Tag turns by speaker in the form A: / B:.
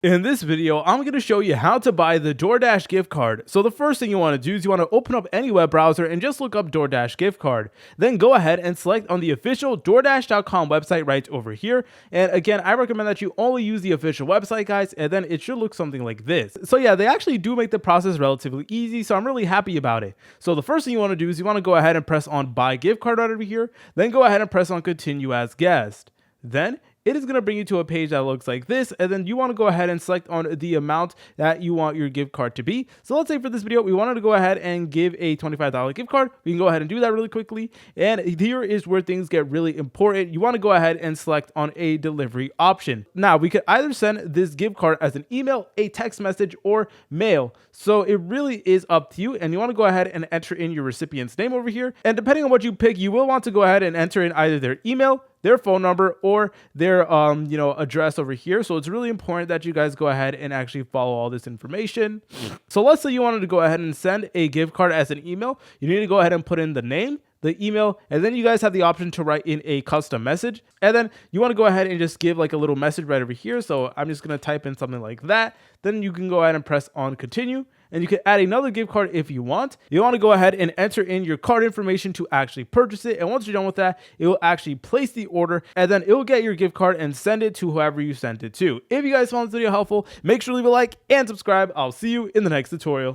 A: In this video, I'm going to show you how to buy the DoorDash gift card. So the first thing you want to do is you want to open up any web browser and just look up DoorDash gift card. Then go ahead and select on the official DoorDash.com website right over here. And again, I recommend that you only use the official website, guys, and then it should look something like this. So yeah, they actually do make the process relatively easy, so I'm really happy about it. So the first thing you want to do is you want to go ahead and press on buy gift card right over here. Then go ahead and press on continue as guest. Then it is going to bring you to a page that looks like this, and then you want to go ahead and select on the amount that you want your gift card to be. So let's say for this video we wanted to go ahead and give a $25 gift card. We can go ahead and do that really quickly, and here is where things get really important. You want to go ahead and select on a delivery option. Now we could either send this gift card as an email, a text message, or mail, so it really is up to you. And you want to go ahead and enter in your recipient's name over here, and depending on what you pick, you will want to go ahead and enter in either their email, their phone number, or their address over here. So it's really important that you guys go ahead and actually follow all this information. So let's say you wanted to go ahead and send a gift card as an email. You need to go ahead and put in the name, the email, and then you guys have the option to write in a custom message. And then you want to go ahead and just give like a little message right over here. So I'm just going to type in something like that. Then you can go ahead and press on continue. And you can add another gift card if you want. You want to go ahead and enter in your card information to actually purchase it. And once you're done with that, it will actually place the order, and then it will get your gift card and send it to whoever you sent it to. If you guys found this video helpful, make sure to leave a like and subscribe. I'll see you in the next tutorial.